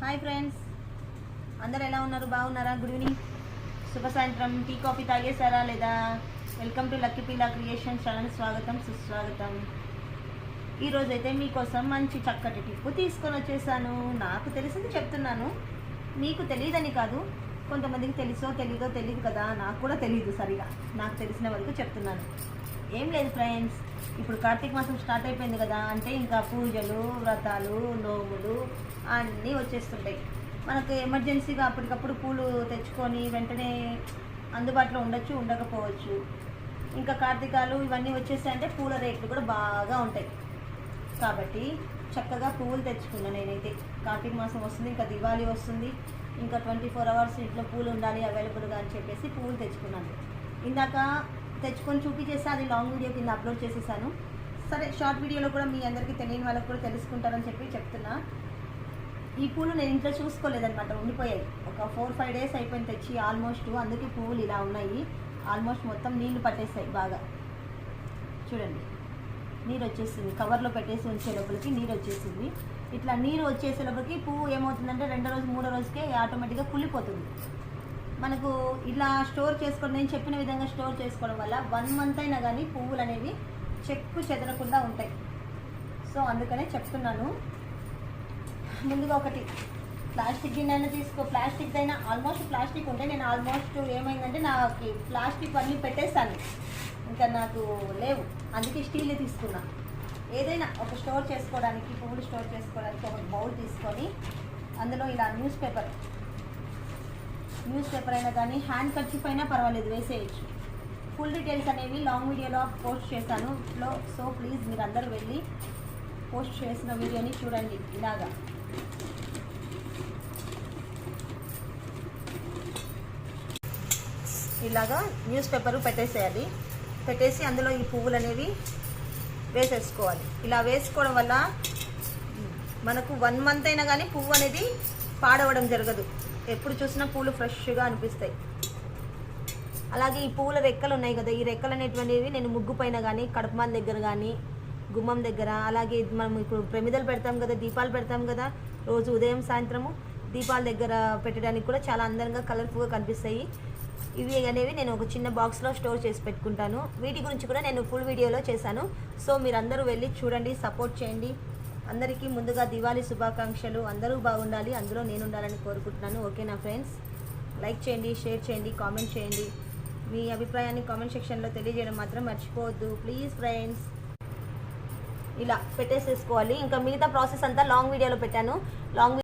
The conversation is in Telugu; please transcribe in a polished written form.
హాయ్ ఫ్రెండ్స్, అందరు ఎలా ఉన్నారు? బాగున్నారా? గుడ్ ఈవినింగ్, శుభ సాయంత్రం. టీ కాఫీ తాగేశారా లేదా? వెల్కమ్ టు లక్కీ పిల్ల క్రియేషన్ ఛానల్. స్వాగతం సుస్వాగతం. ఈరోజు అయితే మీకోసం మంచి చక్కటి టిప్పు తీసుకొని వచ్చేసాను. నాకు తెలిసింది చెప్తున్నాను, మీకు తెలియదని కాదు. కొంతమందికి తెలుసో తెలీదో తెలియదు కదా, నాకు కూడా తెలియదు సరిగా. నాకు తెలిసిన వరకు చెప్తున్నాను. ఏం లేదు ఫ్రెండ్స్, ఇప్పుడు కార్తీక మాసం స్టార్ట్ అయిపోయింది కదా, అంటే ఇంకా పూజలు, వ్రతాలు, నోములు అన్నీ వచ్చేస్తుంటాయి. మనకు ఎమర్జెన్సీగా అప్పటికప్పుడు పూలు తెచ్చుకొని వెంటనే అందుబాటులో ఉండొచ్చు, ఉండకపోవచ్చు. ఇంకా కార్తీకాలు ఇవన్నీ వచ్చేసాయంటే పూల రేట్లు కూడా బాగా ఉంటాయి. కాబట్టి చక్కగా పువ్వులు తెచ్చుకున్నాను నేనైతే. కార్తీక మాసం వస్తుంది, ఇంకా దివాళీ వస్తుంది, ఇంకా 24 అవర్స్ ఇంట్లో పూలు ఉండాలి అవైలబుల్గా అని చెప్పేసి పువ్వులు తెచ్చుకున్నాను. ఇందాక తెచ్చుకొని చూపించేసి అది లాంగ్ వీడియో కింద అప్లోడ్ చేసేసాను. సరే, షార్ట్ వీడియోలో కూడా మీ అందరికీ తెలియని వాళ్ళకి కూడా తెలుసుకుంటారని చెప్పి చెప్తున్నా. ఈ పూలు నేను ఇంట్లో చూసుకోలేదన్నమాట, ఉండిపోయాయి. ఒక 4-5 డేస్ అయిపోయింది తెచ్చి ఆల్మోస్ట్. అందుకే పువ్వులు ఇలా ఉన్నాయి. ఆల్మోస్ట్ మొత్తం నీళ్లు పట్టేస్తాయి బాగా. చూడండి, నీరు వచ్చేసింది. కవర్లో పెట్టేసి ఉంచే లోపలికి నీరు వచ్చేసింది. ఇట్లా నీరు వచ్చేసే లోపలికి పువ్వు ఏమవుతుందంటే 2వ రోజు 3వ రోజుకే ఆటోమేటిక్గా కుళ్ళిపోతుంది. మనకు ఇలా స్టోర్ చేసుకోవడం, నేను చెప్పిన విధంగా స్టోర్ చేసుకోవడం వల్ల 1 మంత్ అయినా కానీ పువ్వులు అనేవి చెక్కు చెదరకుండా ఉంటాయి. సో అందుకనే చెప్తున్నాను. ముందుగా ఒకటి ప్లాస్టిక్ గిన్నె తీసుకో. ప్లాస్టిక్ అయినా ఆల్మోస్ట్ ప్లాస్టిక్ ఉంటే నేను ఆల్మోస్ట్ ఏమైందంటే నాకు ప్లాస్టిక్ అన్నీ పెట్టేస్తాను, ఇంకా నాకు లేవు. అందుకే స్టీల్ తీసుకున్నా. ఏదైనా ఒక స్టోర్ చేసుకోవడానికి, పువ్వులు స్టోర్ చేసుకోవడానికి ఒక బౌల్ తీసుకొని అందులో ఇలా న్యూస్ పేపర్ అయినా కానీ హ్యాండ్ కర్చీఫ్ అయినా పర్వాలేదు వేసేయచ్చు. ఫుల్ డీటెయిల్స్ అనేవి లాంగ్ వీడియోలో పోస్ట్ చేశాను. సో ప్లీజ్ మీరు అందరూ వెళ్ళి పోస్ట్ చేసిన వీడియోని చూడండి. ఇలాగా న్యూస్ పేపర్ పెట్టేసేయాలి. పెట్టేసి అందులో ఈ పువ్వులు అనేవి వేసేసుకోవాలి. ఇలా వేసుకోవడం వల్ల మనకు 1 మంత్ అయినా కానీ పువ్వు అనేది పాడవడం జరగదు. ఎప్పుడు చూసినా పూలు ఫ్రెష్గా అనిపిస్తాయి. అలాగే ఈ పువ్వుల రెక్కలు ఉన్నాయి కదా, ఈ రెక్కలు అనేటువంటివి నేను ముగ్గు పైన కానీ, కడపమాల దగ్గర కానీ, గుమ్మం దగ్గర, అలాగే మనం ఇప్పుడు ప్రమిదలు పెడతాం కదా, దీపాలు పెడతాం కదా, రోజు ఉదయం సాయంత్రము దీపాల దగ్గర పెట్టడానికి కూడా చాలా అందంగా కలర్ఫుల్గా కనిపిస్తాయి. ఇవి అనేవి నేను ఒక చిన్న బాక్స్లో స్టోర్ చేసి పెట్టుకుంటాను. వీటి గురించి కూడా నేను ఫుల్ వీడియోలో చేశాను. సో మీరందరూ వెళ్ళి చూడండి, సపోర్ట్ చేయండి. అందరికీ ముందుగా దివాళీ శుభాకాంక్షలు. అందరూ బాగుండాలి, అందులో నేను ఉండాలని కోరుకుంటున్నాను. ఓకేనా ఫ్రెండ్స్? లైక్ చేయండి, షేర్ చేయండి, కామెంట్ చేయండి. మీ అభిప్రాయాన్ని కామెంట్ సెక్షన్లో తెలియజేయడం మాత్రం మర్చిపోవద్దు ప్లీజ్ ఫ్రెండ్స్. ఇలా పెట్టేసేసుకోవాలి. ఇంకా మిగతా ప్రాసెస్ అంతా లాంగ్ వీడియోలో పెట్టాను. లాంగ్